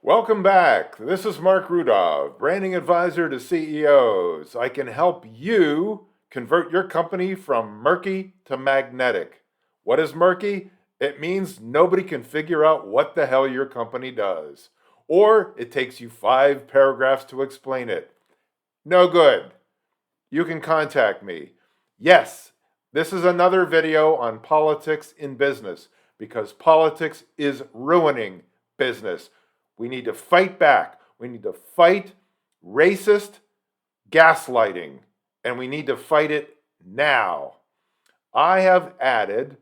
Welcome back. This is Marc Rudov, branding advisor to CEOs. I can help you convert your company from murky to magnetic. What is murky? It means nobody can figure out what the hell your company does. Or it takes you 5 paragraphs to explain it. No good. You can contact me. Yes, this is another video on politics in business because politics is ruining business. We need to fight back. We need to fight racist gaslighting, and we need to fight it now. I have added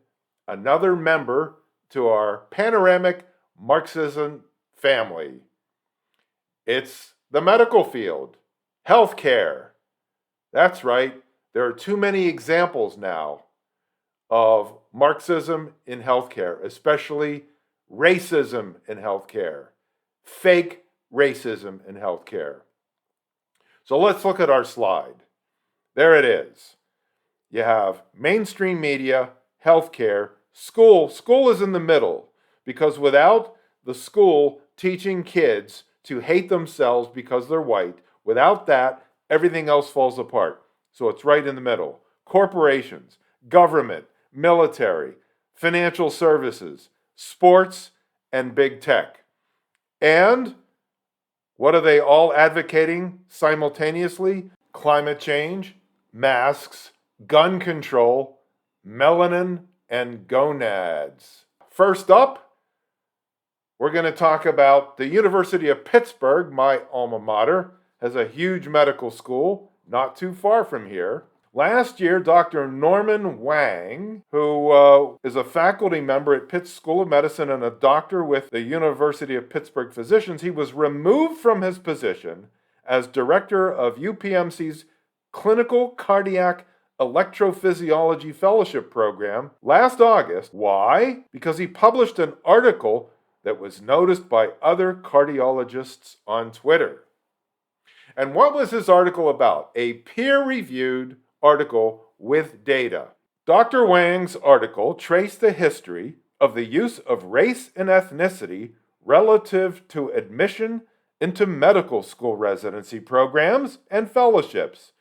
another member to our panoramic Marxism family. It's the medical field, healthcare. That's right, there are too many examples now of Marxism in healthcare, especially racism in healthcare, fake racism in healthcare. So let's look at our slide. There it is. You have mainstream media, healthcare, school. School is in the middle because without the school teaching kids to hate themselves because they're white, without that, everything else falls apart. So it's right in the middle. Corporations, government, military, financial services, sports, and big tech. And what are they all advocating simultaneously? Climate change, masks, gun control, melanin, and gonads. First up, we're going to talk about the University of Pittsburgh, my alma mater, has a huge medical school not too far from here. Last year, Dr. Norman Wang, who is a faculty member at Pitt's School of Medicine and a doctor with the University of Pittsburgh Physicians, he was removed from his position as director of UPMC's Clinical Cardiac Electrophysiology Fellowship Program last August. Why? Because he published an article that was noticed by other cardiologists on Twitter. And what was this article about? A peer-reviewed article with data. Dr. Wang's article traced the history of the use of race and ethnicity relative to admission into medical school residency programs and fellowships.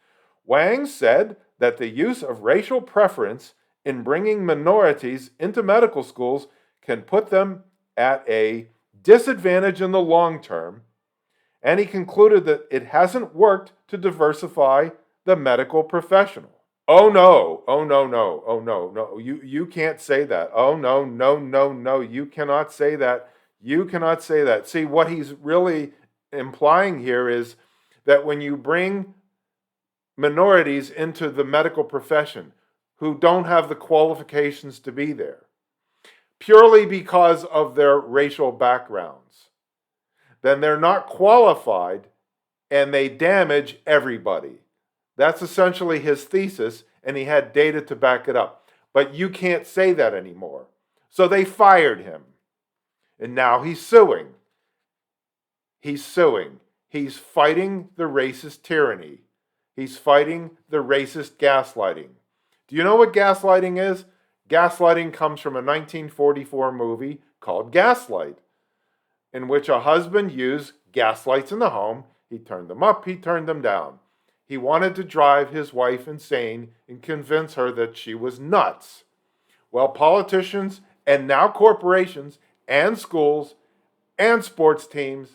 Wang said that the use of racial preference in bringing minorities into medical schools can put them at a disadvantage in the long term, and he concluded that it hasn't worked to diversify the medical professional. Oh no, oh no, no, oh no, no, you can't say that. Oh no, no, no, no, you cannot say that. You cannot say that. See, what he's really implying here is that when you bring minorities into the medical profession who don't have the qualifications to be there, purely because of their racial backgrounds, then they're not qualified and they damage everybody. That's essentially his thesis, and he had data to back it up. But you can't say that anymore. So they fired him. And now he's suing. He's suing. He's fighting the racist tyranny. He's fighting the racist gaslighting. Do you know what gaslighting is? Gaslighting comes from a 1944 movie called Gaslight, in which a husband used gaslights in the home. He turned them up, he turned them down. He wanted to drive his wife insane and convince her that she was nuts. Well, politicians and now corporations and schools and sports teams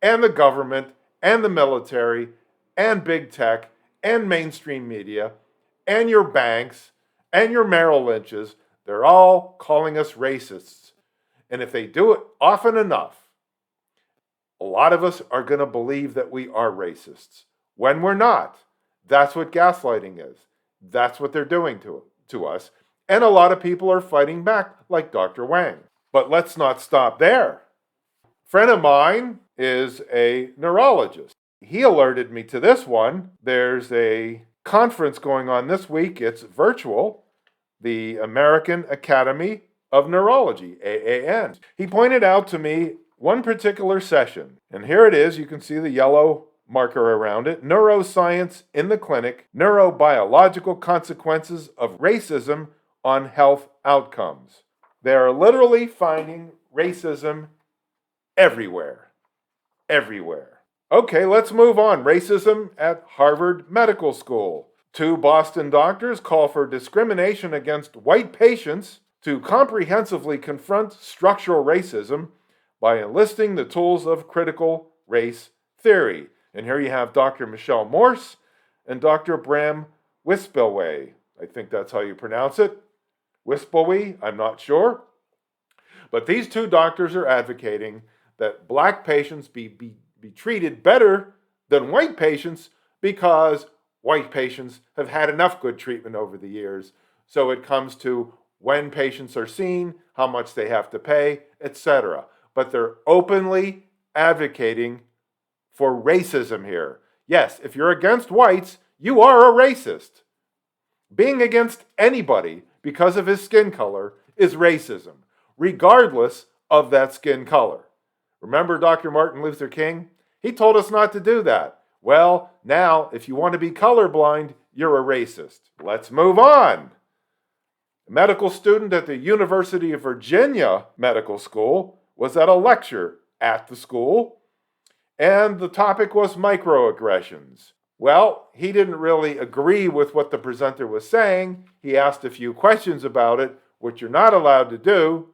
and the government and the military and big tech and mainstream media and your banks and your Merrill Lynches, they're all calling us racists. And if they do it often enough, a lot of us are going to believe that we are racists when we're not. That's what gaslighting is. That's what they're doing to us. And a lot of people are fighting back, like Dr. Wang. But let's not stop there. A friend of mine is a neurologist. He alerted me to this one. There's a conference going on this week. It's virtual. The American Academy of Neurology, AAN. He pointed out to me one particular session, and here it is. You can see the yellow marker around it. Neuroscience in the Clinic, Neurobiological Consequences of Racism on Health Outcomes. They are literally finding racism everywhere. everywhere. Okay, let's move on. Racism at Harvard Medical School. 2 Boston doctors call for discrimination against white patients to comprehensively confront structural racism by enlisting the tools of critical race theory. And here you have Dr. Michelle Morse and Dr. Bram Wispelwey. I think that's how you pronounce it. Wispelwey, I'm not sure. But these 2 doctors are advocating that black patients be treated better than white patients because white patients have had enough good treatment over the years. So it comes to when patients are seen, how much they have to pay, etc. But they're openly advocating for racism here. Yes, if you're against whites, you are a racist. Being against anybody because of his skin color is racism, regardless of that skin color. Remember Dr. Martin Luther King? He told us not to do that. Well, now, if you want to be colorblind, you're a racist. Let's move on. A medical student at the University of Virginia Medical School was at a lecture at the school, and the topic was microaggressions. Well, he didn't really agree with what the presenter was saying. He asked a few questions about it, which you're not allowed to do,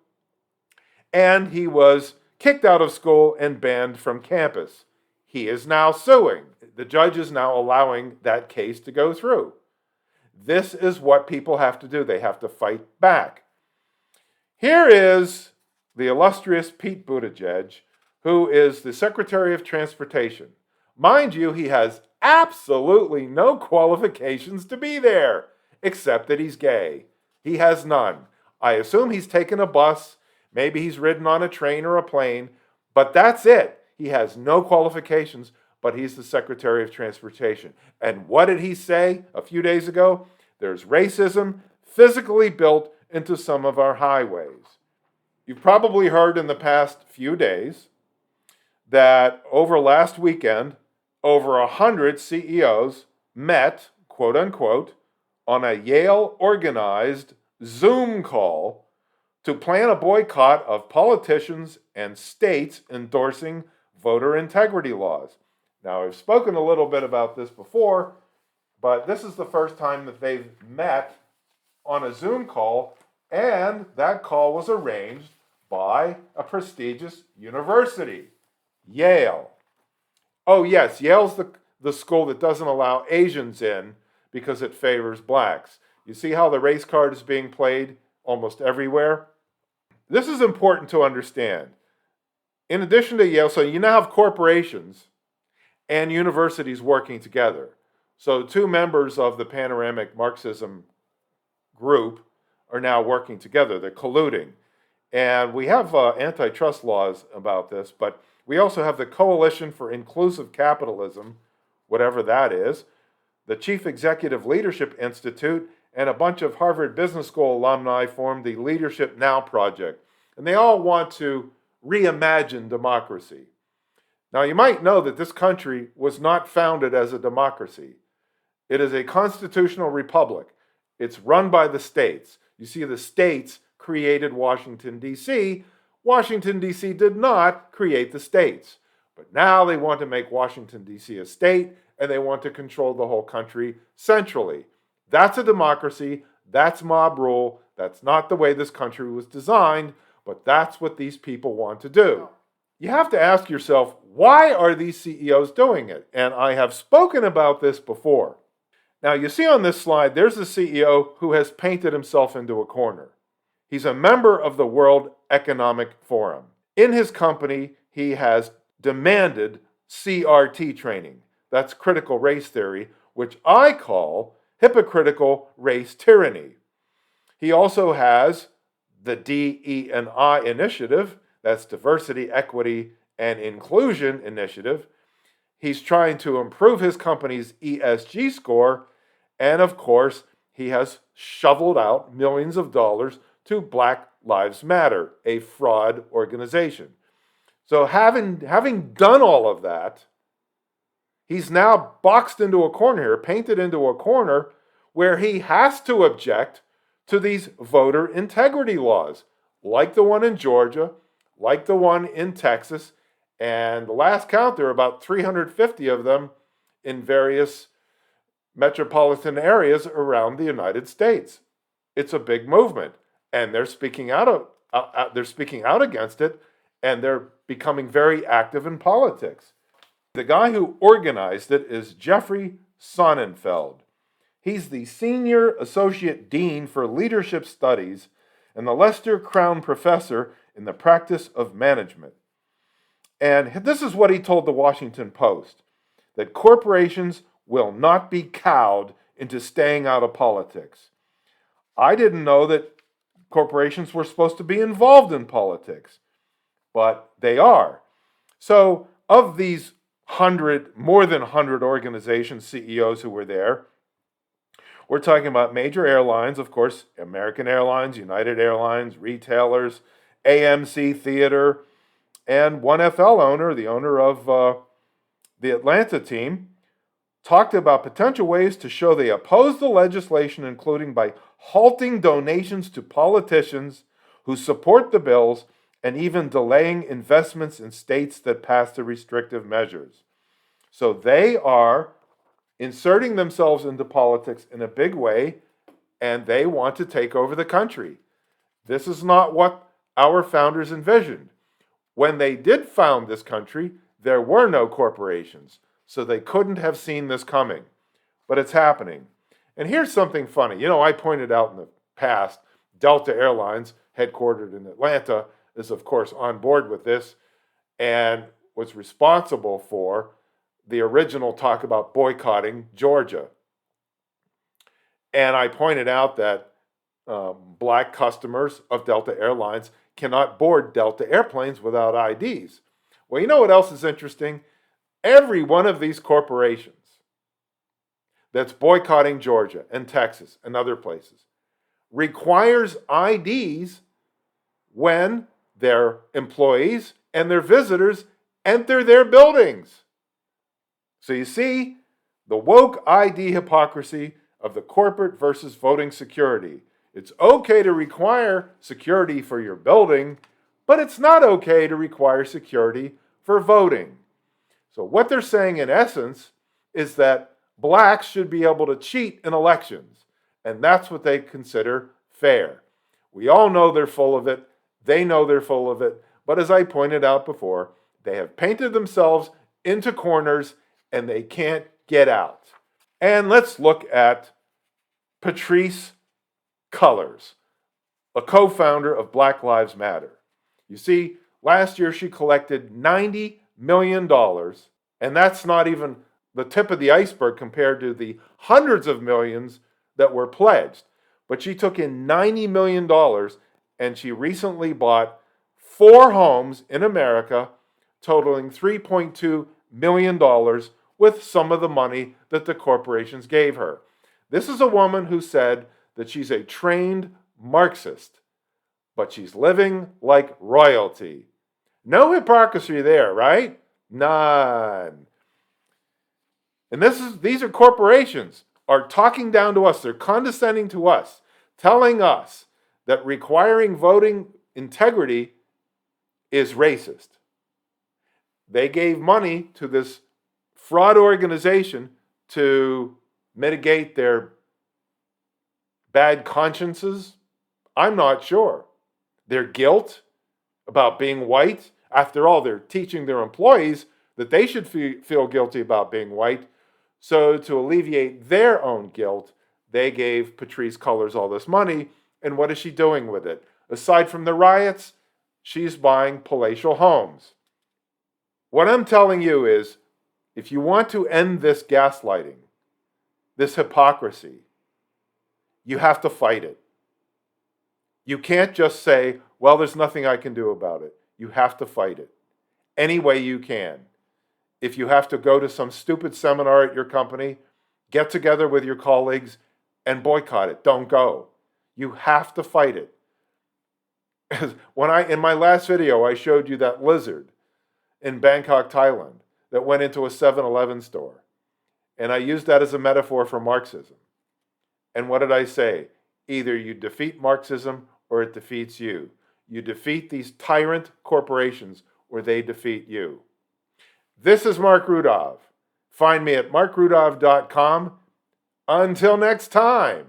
and he was kicked out of school and banned from campus. He is now suing. The judge is now allowing that case to go through. This is what people have to do. They have to fight back. Here is the illustrious Pete Buttigieg, who is the Secretary of Transportation. Mind you, he has absolutely no qualifications to be there, except that he's gay. He has none. I assume he's taken a bus, maybe he's ridden on a train or a plane, but that's it. He has no qualifications, but he's the Secretary of Transportation. And what did he say a few days ago? There's racism physically built into some of our highways. You've probably heard in the past few days that over last weekend, over 100 CEOs met, quote unquote, on a Yale-organized Zoom call to plan a boycott of politicians and states endorsing voter integrity laws. Now, I've spoken a little bit about this before, but this is the first time that they've met on a Zoom call, and that call was arranged by a prestigious university, Yale. Oh yes, Yale's the school that doesn't allow Asians in because it favors blacks. You see how the race card is being played almost everywhere? This is important to understand. In addition to Yale, so you now have corporations and universities working together. So 2 members of the panoramic Marxism group are now working together. They're colluding. And we have antitrust laws about this, but we also have the Coalition for Inclusive Capitalism, whatever that is, the Chief Executive Leadership Institute, and a bunch of Harvard Business School alumni formed the Leadership Now Project. And they all want to reimagine democracy. Now, you might know that this country was not founded as a democracy. It is a constitutional republic. It's run by the states. You see, the states created Washington, D.C. Washington, D.C. did not create the states. But now they want to make Washington, D.C. a state, and they want to control the whole country centrally. That's a democracy. That's mob rule. That's not the way this country was designed, but that's what these people want to do. You have to ask yourself, why are these CEOs doing it? And I have spoken about this before. Now, you see on this slide, there's a CEO who has painted himself into a corner. He's a member of the World Economic Forum. In his company, he has demanded CRT training. That's critical race theory, which I call hypocritical race tyranny. He also has the DE&I initiative, that's Diversity, Equity, and Inclusion initiative. He's trying to improve his company's ESG score, and of course, he has shoveled out millions of dollars to Black Lives Matter, a fraud organization. So having done all of that, he's now boxed into a corner here, painted into a corner where he has to object to these voter integrity laws, like the one in Georgia, like the one in Texas, And the last count, there are about 350 of them in various metropolitan areas around the United States. It's a big movement, and they're speaking out against it, and they're becoming very active in politics. The guy who organized it is Jeffrey Sonnenfeld. He's the Senior Associate Dean for Leadership Studies and the Lester Crown Professor in the Practice of Management. And this is what he told the Washington Post, that corporations will not be cowed into staying out of politics. I didn't know that corporations were supposed to be involved in politics, but they are. So of these more than 100 organization CEOs who were there, we're talking about major airlines, of course, American Airlines, United Airlines, retailers, AMC Theater, and one FL owner, the owner of the Atlanta team, talked about potential ways to show they oppose the legislation, including by halting donations to politicians who support the bills and even delaying investments in states that pass the restrictive measures. So they are inserting themselves into politics in a big way, and they want to take over the country. This is not what our founders envisioned. When they did found this country, there were no corporations, so they couldn't have seen this coming. But it's happening. And here's something funny. I pointed out in the past, Delta Airlines, headquartered in Atlanta, is of course on board with this and was responsible for the original talk about boycotting Georgia. And I pointed out that black customers of Delta Airlines cannot board Delta airplanes without IDs. Well, you know what else is interesting? Every one of these corporations that's boycotting Georgia and Texas and other places requires IDs when their employees and their visitors enter their buildings. So you see the woke ID hypocrisy of the corporate versus voting security. It's okay to require security for your building, but it's not okay to require security for voting. So what they're saying in essence is that blacks should be able to cheat in elections, and that's what they consider fair. We all know they're full of it. They know they're full of it. But as I pointed out before, they have painted themselves into corners and they can't get out. And let's look at Patrisse Cullors, a co-founder of Black Lives Matter. You see, last year she collected $90 million, and that's not even the tip of the iceberg compared to the hundreds of millions that were pledged. But she took in $90 million, and she recently bought 4 homes in America, totaling $3.2 million with some of the money that the corporations gave her. This is a woman who said that she's a trained Marxist, but she's living like royalty. No hypocrisy there, right? None. And these are corporations are talking down to us. They're condescending to us, telling us that requiring voting integrity is racist. They gave money to this fraud organization to mitigate their bad consciences. I'm not sure. Their guilt about being white. After all, they're teaching their employees that they should feel guilty about being white. So to alleviate their own guilt, they gave Patrisse Cullors all this money. And what is she doing with it? Aside from the riots, she's buying palatial homes. What I'm telling you is, if you want to end this gaslighting, this hypocrisy, you have to fight it. You can't just say, well, there's nothing I can do about it. You have to fight it any way you can. If you have to go to some stupid seminar at your company, get together with your colleagues and boycott it. Don't go. You have to fight it. In my last video, I showed you that lizard in Bangkok, Thailand, that went into a 7-Eleven store. And I used that as a metaphor for Marxism. And what did I say? Either you defeat Marxism or it defeats you. You defeat these tyrant corporations or they defeat you. This is Marc Rudov. Find me at marcrudov.com. Until next time.